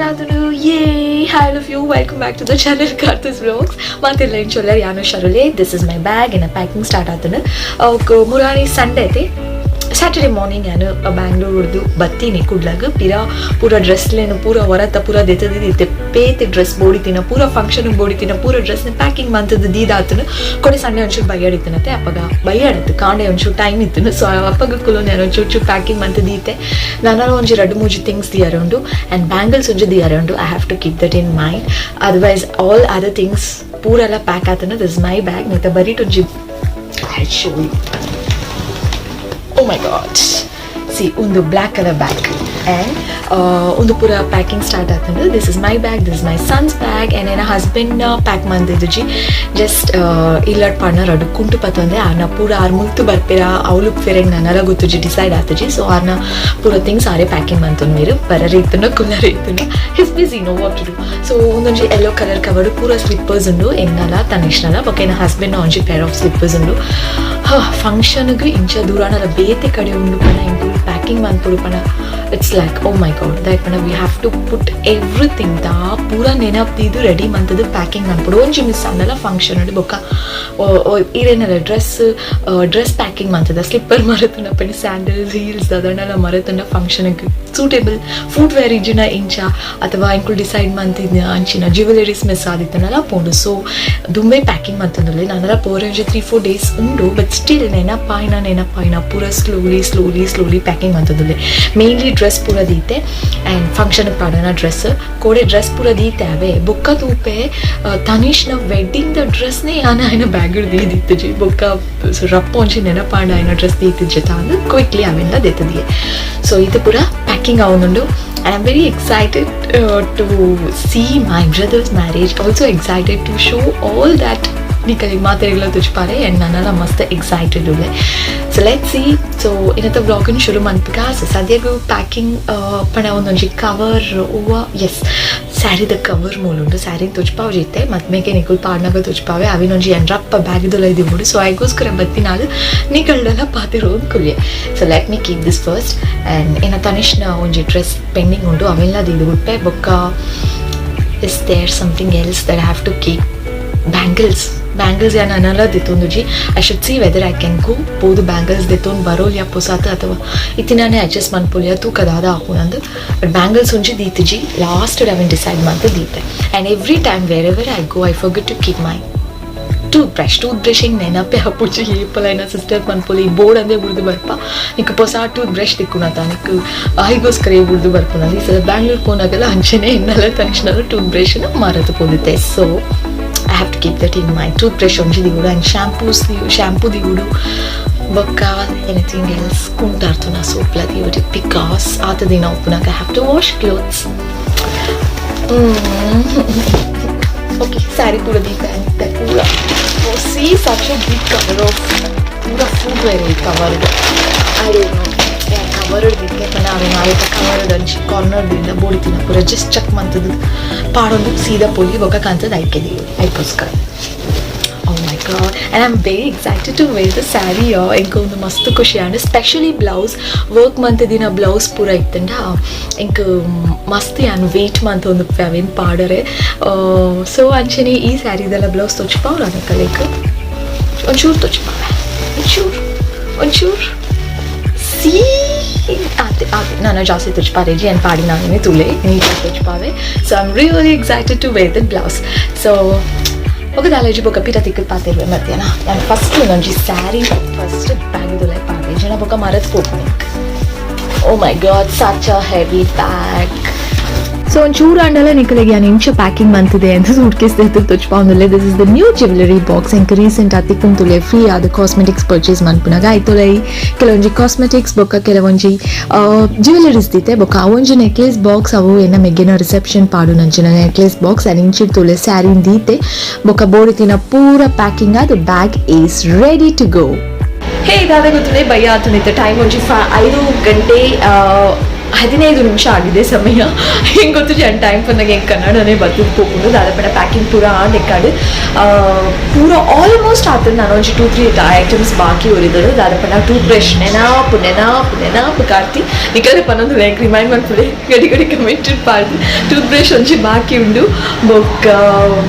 start ಆದನು. Yay! Hi all of you, welcome back to the channel Karthi's vlogs. ಮಾತಿಲ್ಲ ಏನು ಚೊಲ್ಲರ್ ಯಾನು ಶರುಲೆ. This is my bag and a packing start ಆದನು. ಮುರಾಣಿ ಸಂಡೇ ಐತೆ. ಸ್ಯಾಟರ್ಡೇ ಮಾರ್ನಿಂಗ್ ನಾನು ಬ್ಯಾಂಗ್ಳೂರ್ದು ಬತ್ತೀನಿ ಕುಡ್ಲಾಗ ಪೂರ ಡ್ರೆಸ್ಲೇನು ಪೂರ ಹೊರತ ಪೂರ ದೆತ್ತದಿದ್ದೆ ಪೇತೆ ಡ್ರೆಸ್ ಬೋಡಿತೀನ ಪೂರ ಫಂಕ್ಷನ್ಗೆ ಬೋಡಿತೀನ ಪೂರ ಡ್ರೆಸ್ನ ಪ್ಯಾಕಿಂಗ್ ಮಂತದ್ದು ದೀದಾತನು ಕೊನೆ ಸಂಡೆ ಒಂಚೂರು ಬೈಯಾಡಿತ್ತನತ್ತೆ ಅಪ್ಪಗ ಬೈಯಾಡತ್ತು ಕಾಂಡೆ ಒಂಚೂರು ಟೈಮ್ ಇತ್ತು ಸೊ ಅಪ್ಪಗ ಕುಲು ನಾನು ಒಂಚೂರು ಪ್ಯಾಕಿಂಗ್ ಮಂತ ದೀತೆ ನಾನು ಒಂಚು 2-3 things the around and bangles ಒಂಚು the around I have to keep that in mind otherwise all other things ಪೂರ ಎಲ್ಲ ಪ್ಯಾಕ್ ಆತನ ದಿಸ್ ಮೈ ಬ್ಯಾಗ್ ನೀತ ಬರೀಟ್ ಒಂಚು show Oh my god, see ಒಂದು ಬ್ಲ್ಯಾಕ್ ಕಲರ್ ಬ್ಯಾಗ್ ಆ್ಯಂಡ್ ಒಂದು ಪೂರ ಪ್ಯಾಕಿಂಗ್ ಸ್ಟಾರ್ಟ್ ಆಗ್ತದೆ. This is my bag, this is my son's bag and ಏನ ಹಸ್ಬೆಂಡ್ ಪ್ಯಾಕ್ ಮಂದಿದ್ದು ಜಸ್ಟ್ ಇಲ್ಲಡ್ ಪಾರ್ಟ್ನರ್ ಅಡು ಕುಂಟು ಪತ್ತಂದ್ರೆ ಆರ್ನ ಪೂರ ಆರು ಮುಲ್ತು ಬರ್ಪೇರ ಅವಳು ಫೇರೆಂಗೆ ನನ್ನಲ್ಲ ಗೊತ್ತು ಡಿಸೈಡ್ ಆಗ್ತಜಿ ಸೊ ಆರ್ನ ಪೂರ ಥಿಂಗ್ಸ್ ಆರೇ ಪ್ಯಾಕಿಂಗ್ ಮಂತಂದು మీరు ಬರ ರೀತನ ಕುಲ್ಲ ರೀತನ he's busy know what to do so ಒಂದೊಂಜಿ ಯೆಲ್ಲೋ ಕಲರ್ ಕವರ್ಡು ಪೂರ ಸ್ಲಿಪ್ಪರ್ಸ್ ಉಂಡು ಎನ್ನಲ್ಲ ತನಿಷ್ನಲ್ಲ ಬೊಕ್ಕ ಏನ ಹಸ್ಬೆಂಡ್ ಒಂಜಿ ಪೇರ್ ಆಫ್ ಸ್ಲಿಪ್ಪರ್ಸ್ ಉಂಡು ಫಂಕ್ಷನ್ಗೆ ಇಂಚ ದೂರನಲ್ಲ ಬೇತೆ ಕಡೆ ಉಂಡು ಪಣ ಇಂಟು ಪ್ಯಾಕಿಂಗ್ ಮಂತ್ಪುಡು ಪಣ it's like oh my god that ಪಣ we have to put everything ದಾ ಪೂರ ನೆನಪಿದ್ದು ರೆಡಿ ಮಂತದ್ದು ಪ್ಯಾಕಿಂಗ್ ಮಂತ್ಪುಡು ಒಂಜಿ ಮಿಸ್ ಅನ್ನಲ್ಲ ಫಂಕ್ಷನ್ ಉಂಡು ಬೊಕ್ಕ ಇರೇನಲ್ಲ ಡ್ರೆಸ್ ಪ್ಯಾಕಿಂಗ್ ಮಂತದ ಸ್ಲಿಪ್ಪರ್ ಮರತುಂಡ ಪಣಿ ಸ್ಯಾಂಡಲ್ಸ್ ಹೀಲ್ಸ್ ಅದನ್ನೆಲ್ಲ ಮರತುಂಡ ಫಂಕ್ಷನ್ಗೆ ಸೂಟೇಬಲ್ ಫುಡ್ ವೇರ್ ಇಜ್ಜಿನ ಇಂಚ ಅಥವಾ ಇಂಕ್ಲು ಡಿಸೈಡ್ ಮಂತಿದ್ದ ಅಂಚಿನ ಜ್ಯುವೆಲರೀಸ್ ಮಿಸ್ ಆದಿತ್ತನಲ್ಲ ಪೋಂಡು ಸೊ ದುಂಬೆ ಪ್ಯಾಕಿಂಗ್ ಮಂತಂದಲ್ಲಿ ನಾನೆಲ್ಲ 3-4 ಡೇಸ್ ಉಂಡು ಬಟ್ ಸ್ಟಿಲ್ ನೆನಪಾಯಿನ ಪೂರ ಸ್ಲೋಲಿ ಪ್ಯಾಕಿಂಗ್ ಮಂತದಲ್ಲಿ ಮೇನ್ಲಿ ಡ್ರೆಸ್ ಪೂರ ದೀತೆ ಆ್ಯಂಡ್ ಫಂಕ್ಷನ್ಗೆ ಪಾಡೋಣ ಡ್ರೆಸ್ ಕೋಡೆ ಡ್ರೆಸ್ ಪೂರ ದೀತೆ ಅವೇ ಬೊಕ್ಕ ತೂಪೆ ತನಿಷ್ನ ವೆಡ್ಡಿಂಗ್ದ ಡ್ರೆಸ್ನೇ ಆಯ್ನ ಬ್ಯಾಗ್ ದೀದಿತ್ತು ಜಿ ಬೊಕ್ಕ ರಪ್ಪ ಒಂಚಿ ನೆನಪಾಂಡ ಆಯ್ನ ಡ್ರೆಸ್ ದೀತಿದ್ಜ ತಾಂದು ಕ್ವಿಕ್ಲಿ ಅವೆಲ್ಲ ದೆತ್ತದಿಯೆ ಸೊ ಇದು ಪೂರ ಪ್ಯಾಕಿಂಗ್ ಆವೊಂದುಂಡು I am very excited to see my brother's marriage, also excited to show all that ನಿಕಲಿಗೆ ಮಾತಾಡಿಲ್ಲ ತುಚ್ಪಾರೆ ಆ್ಯಂಡ್ ನನ್ನೆಲ್ಲ ಮಸ್ತ್ ಎಕ್ಸೈಟೆಡ್ ಉಳ್ಳೆ ಸೊ ಲೆಟ್ ಸಿ ಸೊ ಇನ್ನತ್ತ ವ್ಲಾಗನ್ನು ಶುರು ಮಾಡ್ಬೇಕಾ ಸೊ ಸದ್ಯಗೂ ಪ್ಯಾಕಿಂಗ್ ಪಣ ಒಂದೊಂಜಿ ಕವರ್ ಹೂವ ಎಸ್ ಸ್ಯಾರಿದ ಕವರ್ ಮೂಲುಂಡು ಸ್ಯಾರಿಗೆ ತುಚ್ಪಾವು ಜೈತೆ ಮತ್ತು ಮೇಕೆ ನಿಕುಲ್ ಪಾಡ್ನಾಗ ತುಚ್ಪಾವೆ ಅವಿನೊಂಜಿ ಎಂಡ್ರಪ್ಪ ಬ್ಯಾಗಿದೆಲ್ಲ ಇದ್ದಿಬಿಡು ಸೊ ಅದಕ್ಕೋಸ್ಕರ ಬತ್ತಿನಾಳು ನಿಕಲ್ಡೆಲ್ಲ ಪಾತಿರೋದು ಕುಲ್ಯೆ so let me keep this first and ಏನ ತನಿಷ್ನ ಒಂಜಿ ಡ್ರೆಸ್ ಪೆಂಡಿಂಗ್ ಉಂಡು ಅವೆಲ್ಲ ದಿದ್ಬಿಟ್ಟೆ ಬೊಕ್ಕ is there something else that I have to keep bangles ಯಾನು ಅನ್ನಲ್ಲ ದಿತ್ತೊಂದುಜಿ I should see whether I can go ಬೋದು ಬ್ಯಾಂಗಲ್ಸ್ ದಿತ್ತೊಂದು ಬರೋಲ್ಯ ಪೊಸಾತ ಅಥವಾ ಇತ್ತಿನಾನೇ ಅಡ್ಜಸ್ಟ್ ಮನ್ಪೊಲ್ಯ ತೂಕದಾದ ಹಾಕೋಣಂದು ಬಟ್ ಬ್ಯಾಂಗಲ್ಸ್ ಒಂಜಿ ದೀತಿಜಿ ಲಾಸ್ಟ್ ಅವೆನ್ ಡಿಸೈಡ್ ಮಾಡ್ತಾ ದೀತೆ and every time wherever I go I forget to keep my tooth brushing ನೆನಪೆ ಹಪ್ಪುಜಿ ಏಪಲ ಏನ ಸಿಸ್ಟರ್ ಮನ್ಪೊಲಿ ಈ ಬೋರ್ಡ್ ಅಂದೇ ಉಳಿದು ಬರ್ಪ ನಿಕ್ಕು ಹೊಸ ಟೂತ್ ಬ್ರಷ್ ತಿಕ್ಕುನತ ನಿಕ್ಕು ಆಯ್ಗೋಸ್ಕರ ಉಳಿದು ಬರ್ಪುನದು ಈ ಸಲ ಬ್ಯಾಂಗ್ಳೂರ್ ಪೋನಾಗೆಲ್ಲ ಹಂಚೆನೆ ಇನ್ನೆಲ್ಲ ತಕ್ಷಣ ಟೂತ್ ಬ್ರಷ್ನ ಮಾರತು ಪೋದಿತ್ತೆ so I have to keep that in mind. Toothbrush onji digudu and shampoo digudu bokka anything else kuntartuna soap la digudu because aata dina oppunaga I have to wash clothes. Okay, saree pura deep and that pura oh see such a big cover of pura food wear cover I don't know covered ದಿಕ್ಕೆ ಪನ ಅವೇನು ಆಯ್ತು covered ಅಂಚಿ ಕಾರ್ನರ್ದಿಂದ ಬೋಡಿತಿನ ಪೂರ just check ಮಂತದ್ದು ಪಾಡೊಂದು ಸೀದಾ ಪೊಲಿ ಬೊಕ್ಕ ಕಾಂತದ್ದು ಐಕೆದೀವಿ ಅದಕ್ಕೋಸ್ಕರ oh my god and I am very excited to wear the sari ಇಂಕ ಒಂದು ಮಸ್ತ್ ಖುಷಿ ಆಂಡ್ ಸ್ಪೆಷಲಿ ಬ್ಲೌಸ್ ವರ್ಕ್ ಮಂತದಿನ ಬ್ಲೌಸ್ ಪೂರ ಇತ್ತಂಡ ಇಂಕ ಮಸ್ತ್ ಯಾನು ವೇಟ್ ಮಂತ್ ಒಂದು ಅವೇನು ಪಾಡರೆ ಸೊ ಅಂಚನೆ ಈ ಸ್ಯಾರಿದೆಲ್ಲ ಬ್ಲೌಸ್ ತೊಚ್ಪಾವ್ರ ಅದಕ್ಕೆ ಲೈಕ್ ಒಂಚೂರು ತೊಚ್ಪಾವೆ ಒಂಚೂರು ಸಿ ನಾನು ಜಾಸ್ತಿ ತುಚ್ಪಾರೆ ಜಿ ಆ್ಯಂಡ್ ಪಾಡಿ ನಾನೇ ತುಳೆ ನೀಟಾಗಿ ತುಚ್ಪಾವೆ so I am really excited to wear that blouse so ఒకదాలేజీ ఒక పీట తిక్కులు పాతేరు మధ్యాహ్న నేను ఫస్ట్ నుంచి శారీ ఫస్ట్ బ్యాగులే పాతే జన ఒక మరత్ పోతుంది oh my god such a heavy bag so ಒಂಚೂರು ಅಂಡಲ್ಲ ನಿಕಲಿಗೆ ನಾನು ಇಂಚ ಪ್ಯಾಕಿಂಗ್ ಮಂತಿದೆ ಅಂತ ಸೂಟ್ ಕೇಸ್ ತೆಗೆದು ತುಚ್ಪಾಂದುಲ್ಲೆ this is the new jewellery box ಇಂಕ ರೀಸೆಂಟ್ ಅತಿಕ್ಕುಂತುಲೆ ಫ್ರೀ ಆದ ಕಾಸ್ಮೆಟಿಕ್ಸ್ ಪರ್ಚೇಸ್ ಮನ್ಪುನಾಗ ಆಯ್ತುಲೆ ಕೆಲವೊಂಜಿ ಕಾಸ್ಮೆಟಿಕ್ಸ್ ಬೊಕ್ಕ ಕೆಲವೊಂಜಿ ಜ್ಯುವೆಲರೀಸ್ ದಿತ್ತೆ ಬೊಕ್ಕ ಅವೊಂಜಿ ನೆಕ್ಲೆಸ್ ಬಾಕ್ಸ್ ಅವು ಎನ್ನ ಮೆಗ್ಗಿನ ರಿಸೆಪ್ಷನ್ ಪಾಡು ನಂಚಿನ ನೆಕ್ಲೆಸ್ ಬಾಕ್ಸ್ ಆ್ಯಂಡ್ ಇಂಚಿಡ್ತುಲೆ ಸ್ಯಾರಿನ್ ದೀತೆ ಬೊಕ್ಕ ಬೋಡಿತಿನ ಪೂರ ಪ್ಯಾಕಿಂಗ್ ಆದ bag is ready to go hey ಇದಾದ ಗೊತ್ತುಲೆ ಬಯ್ಯ ಆತನಿತ್ತು ಟೈಮ್ ಒಂಜಿ 5 ಗಂಟೆ 15 ನಿಮಿಷ ಆಗಿದೆ ಸಮಯ. ಹೆಂಗೆ ಗೊತ್ತು ಟೈಮ್ ಬಂದಾಗ ಹೆಂಗೆ ಕನ್ನಡನೇ ಬರ್ತದೆ ಹೋಗ್ಕೊಂಡು ದಾದಾಪಡ ಪ್ಯಾಕಿಂಗ್ ಪೂರ ಲೆಕ್ಕಾಡು ಪೂರ ಆಲ್ಮೋಸ್ಟ್ ಆತದ. ನಾನು ಒಂದು 2-3 ಐಟಮ್ಸ್ ಬಾಕಿ ಉರಿದಳು. ದಾದಾಪಡ ಟೂತ್ ಬ್ರಷ್ ನೆನಪು ಕಾರ್ತಿ ನಿಕಲೆ ಪನ್ನೊಂದು ಲೈಕ್ ರಿಮೈಂಡ್ ಮಾಡ್ಕೊಳ್ಳಿ ಗಡಿ ಕಮೆಂಟೆಡ್ ಪಾಡ್ದು ಟೂತ್ ಬ್ರಷ್ ಒಂಜಿ ಬಾಕಿ ಉಂಡು ಬೊಕ್ಕ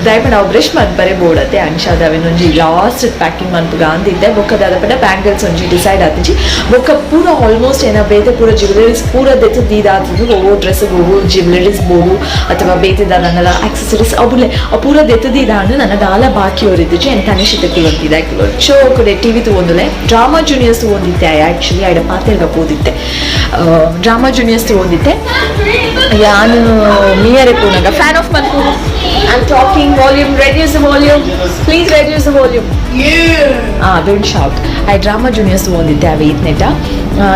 ದಾಯಪಡ ಅವು ಬ್ರಷ್ ಮದ್ದು ಬರೇ ಬೋಡತ್ತೆ ಅಂಶಾದ ಅವೇನು ಒಂಜಿ ಲಾಸ್ಟ್ ಪ್ಯಾಕಿಂಗ್ ಮನ್ಪುಗ ಅಂದಿದ್ದೆ. ಬೊಕ್ಕ ದಾದಾಪಡ ಬ್ಯಾಂಗಲ್ಸ್ ಒಂಜಿ ಡಿಸೈಡ್ ಆತಿಜಿ ಬೊಕ್ಕ ಪೂರ ಆಲ್ಮೋಸ್ಟ್ ಏನ ಬೇತೆ ಪೂರ ಜ್ಯುವೆಲರೀಸ್ ಪೂರ ದೆತ್ತು ದೀದಾತಿದ್ದು ಒவ்வೊ ಡ್ರೆಸ್ಸಿಗೆ ಒவ்வೊ ಜ್ಯುವೆಲರೀಸ್ ಬೋದು ಅಥವಾ ಬೇತಿದಾದಂಗಲ ಆಕ್ಸೆಸರೀಸ್ ಅವುಲೆ ಪೂರ ದೆತ್ತದಿದಾಂಡು ನನ್ನ ದಾಲ ಬಾಕಿ ಅವರಿದ್ದು ಎಂತ ಅನಿಶ್ಚಿತ ಕುಲಂತಿದೆ ಶೋ ಕಡೆ ಟಿವಿ ತಗೊಂಡಲೆ ಡ್ರಾಮಾ ಜೂನಿಯರ್ಸ್ ತಗೊಂಡಿದ್ದೆ. ಆ್ಯಕ್ಚುಲಿ ಐಡ ಪಾತ್ರೆಗ ಓದಿದ್ದೆ ಡ್ರಾಮಾ ಜೂನಿಯರ್ಸ್ ತಗೊಂಡಿದ್ದೆ. ಯಾನು ಮಿಯರೆ ಪೂನಾಗ ಫ್ಯಾನ್ ಆಫ್ ಮನ್ಪು I'm talking volume, reduce the volume, please reduce the volume. Don't shout. I drama juniors ಓದಿದ್ದೆ ಅವೆ ಇತ್ನೆಟ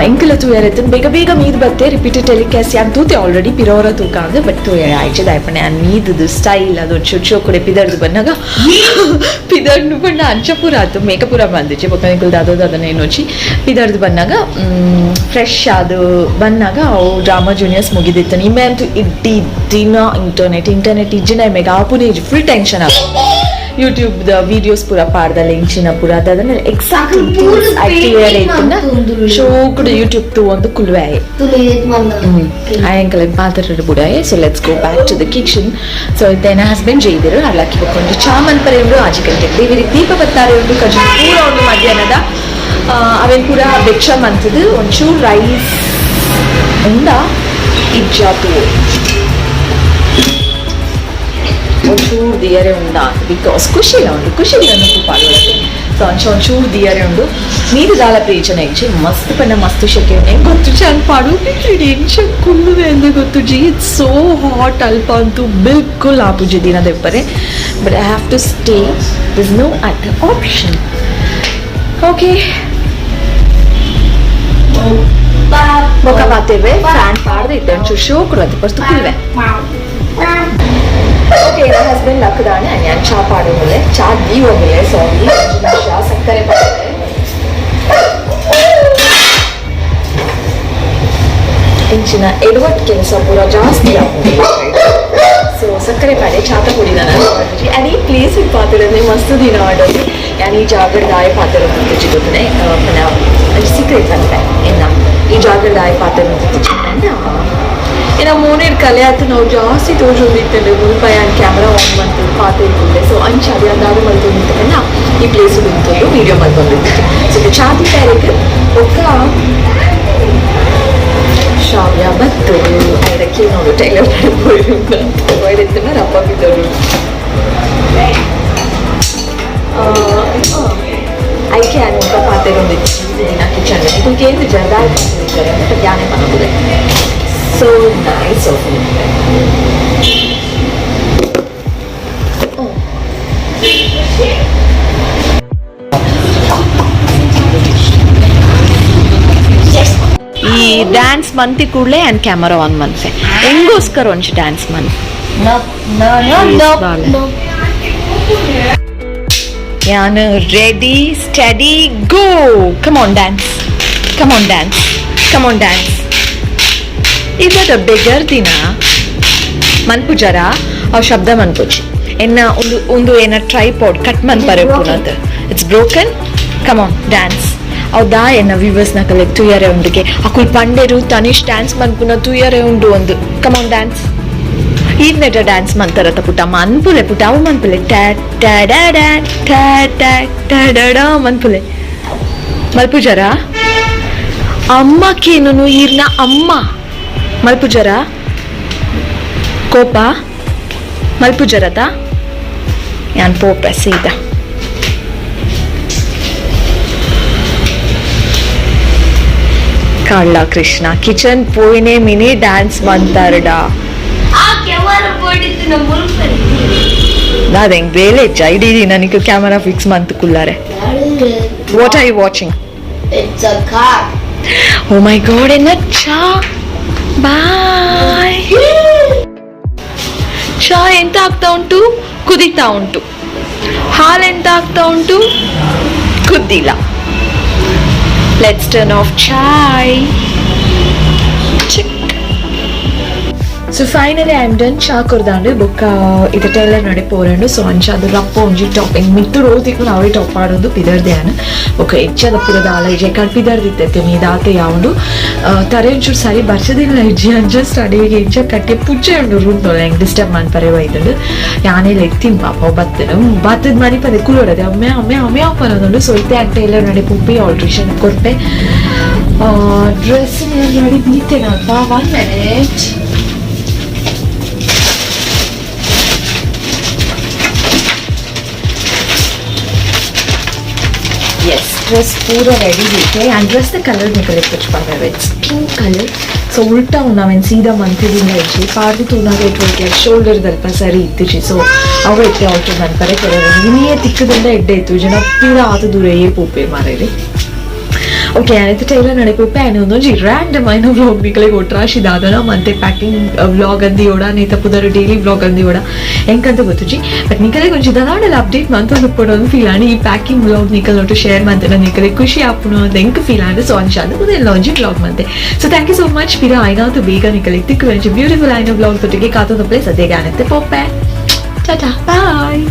ಎಂಕಲ ತೂಯರೆತ್ತು ಬೇಗ ಮೀದು ಬತ್ತೆ ರಿಪೀಟೆಡ್ ಟೆಲಿಕಾಸ್ಟ್ ಯಾನ್ ತೂತೆ ಆಲ್ರೆಡಿ ಪಿರೋರ ತೂಕ ಅಂದ್ರೆ ಬಟ್ ತೂಯ ಆಯ್ಚದ ಆಯ್ಪಣೆ ಆ ಮೀದದು ಸ್ಟೈಲ್ ಅದು ಶೋ ಕೊಡೆ ಪಿದರ್ದು ಬನ್ನಾಗ ಪಿದರ್ನು ಬಣ್ಣ ಅಂಚಪುರ ಆತು ಮೇಕಪುರ ಬಂದಿಚ್ಚೆ ಬೊಕ್ಕ ಎಂಕಲ್ ಅದನ್ನ ಏನೋಚಿ ಪಿದರ್ದು ಬನ್ನಾಗ ಫ್ರೆಶ್ ಅದು ಬನ್ನಾಗ ಅವು ಡ್ರಾಮಾ ಜೂನಿಯರ್ಸ್ ಮುಗಿದಿತ್ತು. ನಿಮ್ಮೆ ಅಂತೂ ಇಡ್ಡಿ ದಿನ ಇಂಟರ್ನೆಟ್ ಇಜ್ಜಿನ ಮೇಗ ಆಪುನೇ ಫುಲ್ ಟೆನ್ಷನ್ ಆಗ ಯೂಟ್ಯೂಬ್ದ ವೀಡಿಯೋಸ್ ಪೂರ ಪಾಡ್ದಲ್ಲ ಇಂಚಿನ ಪೂರ ಅದನ್ನ ಎಕ್ಸಾಕ್ಟ್ಲಿ ಐಕ್ಲಿಯರ್ ಐತನ ಶೋ ಕೂಡ ಯೂಟ್ಯೂಬ್ ಟು ಒಂದು ಕುಲ್ವೆ ಆಯಂಕಲ ಪಾತ್ರ ಬುಡಾಯೆ. So let's go back to the kitchen. So ಇತ್ತೇನ ಹಸ್ಬೆಂಡ್ ಜೈದಿರು ಅಲ್ಲಕ್ಕಿ ಬಕ್ಕೊಂಡು ಚಾಮನ್ ಪರೆ ಉಂಡು ಆಜಿ ಗಂಟೆ ದೇವಿರಿ ದೀಪ ಬತ್ತಾರೆ ಉಂಡು ಕಜು ಪೂರ ಉಂಡು ಮಧ್ಯಾಹ್ನದ ಅವೇನು ಪೂರ ಬೆಚ್ಚ ಮಂತದ್ದು ಒಂಚೂರು ರೈಸ್ ಉಂಡ ಇಜ್ಜಾತು ಒಂಚೂರು ದಿಯರೆ ಉಂಡ ಬಿಕಾಸ್ ಖುಷಿಲ್ಲ ನನಗೂ ಪಾಡೋದು. ಸೊ ಒಂಚೂರು ದಿಯರೆ ಉಂಡು ನೀರು ದಾಲ ಪ್ರೀಚನೆ ಇಚ್ಚಿ ಮಸ್ತ್ ಪಂಡ ಮಸ್ತ್ ಶೆಕೆ ಗೊತ್ತು ಚಂದ ಪಾಡು ಟೆನ್ಷನ್ ಕುಲ್ಲುವೆ ಅಂದ್ರೆ ಗೊತ್ತು ಜಿ ಇಟ್ಸ್ ಸೋ ಹಾಟ್ ಅಲ್ಪ ಅಂತೂ ಬಿಲ್ಕುಲ್ ಆಪುಜಿ ದಿನ ದೆಪ್ಪರೆ but I have to stay this no other option. Okay ಬೊಕ್ಕ ಬಾತೇವೆ ಫ್ಯಾನ್ ಪಾಡ್ದೆ ಇದ್ದೆ ಒಂಚೂರು ಶೋ ಕೊಡುತ್ತೆ ಪರ್ತು ಕುಲ್ವೆ. ಓಕೆ ನನ್ನ ಹಸ್ಬೆಂಡ್ ಲಕ್ಕದಾನೆ ನಾನು ಚಾ ಪಾಡೋದಿಲ್ಲ ಚಾ ದೀವೋಗಿಲ್ಲ ಸಾರಿ ಚಾ ಸಕ್ಕರೆ ಪಾಡಿದೆ ಇಂಚಿನ ಎಡವಟ್ ಕೆಲಸ ಪೂರ ಜಾಸ್ತಿ ಆಗೋದಿಲ್ಲ. ಸೊ ಸಕ್ಕರೆ ಪಾಡೆ ಚಾತ ಕುಡಿದ ನಾನು ಯಾನಿ ಪ್ಲೇಸ್ ಪಾತ್ರೆ ಮಸ್ತ್ ದಿನ ಆಡೋದು ಯಾನಿ ಜಾಗರದಾಯ ಪಾತ್ರ ಮುಟ್ಟಿಚ್ಚಿ ಗೊತ್ತನೆ ಸೀಕ್ರೆಟ್ ಅಂತೆ ಇನ್ನ ಈ ಜಾಗರದಾಯ ಪಾತ್ರ ಮುಟ್ಟಿಚ್ಚಿ ಏನ ಮೋನೇಡ್ ಕಲೆ ಆಯ್ತು ನಾವು ಜಾಸ್ತಿ ತೋರಿಸೋದಿತ್ತಂದ್ರೆ ಮುಲ್ಪಾಯ ಕ್ಯಾಮ್ರಾ ಆನ್ ಮಾಡ್ತೀವಿ ಪಾತ್ರ ಇರ್ತದೆ. ಸೊ ಅಂಚ ಅದು ಅದಾದ ಮಲ್ತೊಂದಿತ್ತಲ್ಲ ಈ ಪ್ಲೇಸ್ ನಿಂತದ್ದು ವೀಡಿಯೋ ಮಲ್ತೊಂದಿತ್ತು. ಸೊ ಚಾತಿ ಪ್ಯಾರಿಗೆ ಒಕ್ಕ ಶಾವ್ಯ ಬತ್ತು ಅದಕ್ಕೆ ನೋಡು ಟೈಲರ್ ಹೋಯ್ತು ರಪ್ಪ ಬಿದ್ದವರು ಐಕೆ ಅನುಕ ಪಾತ್ರೆ ಒಂದಿತ್ತು ದಿನ ಕಿಚನ್ ಇದು ಕೇಂದ್ರ ಜರ್ದಾಯ ಪಾತ್ರೆ ಅಂತ ಜ್ಞಾನ ಮಾಡೋದು. So nice of you. ಈ ಡ್ಯಾನ್ಸ್ ಮಂತಿ ಕೂಡಲೇ ಆ್ಯಂಡ್ ಕ್ಯಾಮರಾ ಆನ್ ಮಂತೆ ಹೆಂಗೋಸ್ಕರ ಒಂಚು ಡ್ಯಾನ್ಸ್ ಮಂತ್ ಯಾನ್ ready steady go come on dance ಇವದ ಬೆಗರ್ ದಿನ ಮನ್ಪುಜರ ಅವು ಶಬ್ದ ಮನ್ಪುಜಿ ಎನ್ನ ಒಂದು ಏನ ಟ್ರೈಪಾಡ್ ಕಟ್ ಮನ್ಪರೆ ಪುನದ್ it's broken come on dance ಹೌದಾ ಎನ್ನ ವ್ಯೂವರ್ಸ್ನ ಕಲೆ ತುಯರೆ ಉಂಡಿಗೆ ಅಕುಲ್ ಪಂಡೆರು ತನಿಷ್ ಡ್ಯಾನ್ಸ್ ಮನ್ಪುನ ತುಯರೆ ಉಂಡು ಒಂದು ಕಮ್ ಆನ್ ಡ್ಯಾನ್ಸ್ ಈದ್ನೆಟ ಡ್ಯಾನ್ಸ್ ಮಂತಾರತ ಪುಟ ಮನ್ಪುಲೆ ಪುಟ ಅವು ಮನ್ಪುಲೆ ಮನ್ಪುಲೆ ಮಲ್ಪುಜರ ಅಮ್ಮಕ್ಕೇನು ಈರ್ನ ಅಮ್ಮ ಮಲ್ಪುಜರ ಕೋಪ ಮಲ್ಪುಜರತ ಯಾನ್ ಪೋಪೆ ಸೀದಾ ಕಳ್ಳ ಕೃಷ್ಣ ಕಿಚನ್ ಪೋಯಿನೇ ಮಿನಿ ಡ್ಯಾನ್ಸ್ ಮಂತಾರಡ ನಾದೆಂಗ್ ಬೇಲೆ ಇಡೀ ನನಗೆ ಕ್ಯಾಮರಾ ಫಿಕ್ಸ್ ಮಂತ್ ಕುಲ್ಲಾರೆ. What are you watching? It's a car. Oh my god, and a cha. Bye. ಚಾ ಎಂತ ಆಗ್ತಾ ಉಂಟು? ಕುದೀತಾ ಉಂಟು. ಹಾಲು ಎಂತ ಆಗ್ತಾ ಉಂಟು? ಕುದ್ದಿಲ್ಲ. Let's turn off chai. ಚಿಕ್ so finally I am done ಚಾ ಕೊರ್ದಾಂಡು ಬೊಕ್ಕ ಇದು ಟೈಲರ್ ನಡೆ ಪೋರಂಡು ಸೊ ಅಂಚ ಅದು ರಪ್ಪ ಒಂಜಿ ಟಾಪಿಂಗ್ ಮಿತ್ತು ರೋತಿಕ್ಕು ನಾವೇ ಟಾಪ್ ಆಡೋದು ಪಿದರ್ದ್ಯಾನ ಬೊಕ್ಕ ಹೆಚ್ಚದ ಪುರದ ಆಲ ಇಜೆ ಕಡ್ ಪಿದರ್ದಿತ್ತೈತೆ ಮೀದಾತೆ ಯಾವುದು ತರೆ ಒಂಚೂರು ಸರಿ ಬರ್ಸದಿಲ್ಲ ಇಜ್ಜಿ ಅಂಜಸ್ಟ್ ಅಡಿಗೆ ಇಂಚ ಕಟ್ಟಿ ಪುಚ್ಚೆ ಉಂಡು ರೂಮ್ದೊಳ ಹೆಂಗೆ ಡಿಸ್ಟರ್ಬ್ ಮಾಡ್ತಾರೆ ಒಯ್ದುಂಡು ಯಾನೆಲ್ಲ ಎತ್ತಿನ ಪಾಪ ಬತ್ತದ ಮನಿ ಪದೆ ಕುಲೋಡದೆ ಅಮ್ಮೆ ಅಮ್ಮೆ ಅಮ್ಮೆ ಅಪ್ಪನೊಂದು ಸೊ ಇತ್ತೆ ಆ ಟೈಲರ್ ನಡೆ ಪುಪ್ಪಿ ಆಲ್ಟ್ರೇಷನ್ ಕೊಟ್ಟೆ ಡ್ರೆಸ್ ನಡಿ ಬೀತೇನಪ್ಪ 1 minute. Yes, dress पूरा ready है and dress the color निकले कुछ पावे it's pink color so उल्टा होना मैं सीधा मंथे दिन है जी पार्टी तो ना रेट वर्क शोल्डर दल्पा सारी इतनी चीज़ so अब इतने ऑल्टर बन पड़े करेंगे ये तिक्के दिन इड्डे तो जना पूरा आते दूर ये पोपे मारे रे ಓಕೆ ಆಯ್ತು ಟೈಲರ್ ನಡಿಪುಪ್ಪೆ ಆಯ್ನ ಒಂದೊಂಜಿ ರ್ಯಾಂಡಮ್ ಆಯ್ನ ವ್ಲಾಗ್ ನಿಕಲೆ ಕೊಟ್ರಾಶಿ ದಾದನ ಮಂತೆ ಪ್ಯಾಕಿಂಗ್ ವ್ಲಾಗ್ ಅಂದಿ ಓಡ ನೀತ ಪುದರ್ ಡೈಲಿ ವ್ಲಾಗ್ ಅಂದಿ ಓಡ ಎಂಕಂತ ಗೊತ್ತುಜಿ ಬಟ್ ನಿಕಲೆ ಕೊಂಚ ದನಾಡೆಲ್ಲ ಅಪ್ಡೇಟ್ ಮಂತೊಂದು ಕೊಡೋದು ಫೀಲ್ ಆಣಿ ಈ ಪ್ಯಾಕಿಂಗ್ ವ್ಲಾಗ್ ನಿಕಲ್ ಒಟ್ಟು ಶೇರ್ ಮಂತೆ ನಿಕಲೆ ಖುಷಿ ಆಪುನು ಅಂತ ಎಂಕ್ ಫೀಲ್ ಆಂಡ್ ಸೊ ಅಂಚಾದ ಕುದೆಲ್ಲ ಒಂಜಿ ವ್ಲಾಗ್ ಮಂತೆ so thank you so much ಪಿರ ಆಯ್ನಾತು ಬೇಗ ನಿಕಲೆ ತಿಕ್ಕು ಒಂಜಿ ಬ್ಯೂಟಿಫುಲ್ ಆಯ್ನ ವ್ಲಾಗ್ ತೊಟ್ಟಿಗೆ ಕಾತೊಂದು ಪ್ಲೇಸ್ ಅದೇ ಗಾನತ್ತೆ ಪೊಪ್ಪೆ ಟಾಟಾ ಬಾಯ್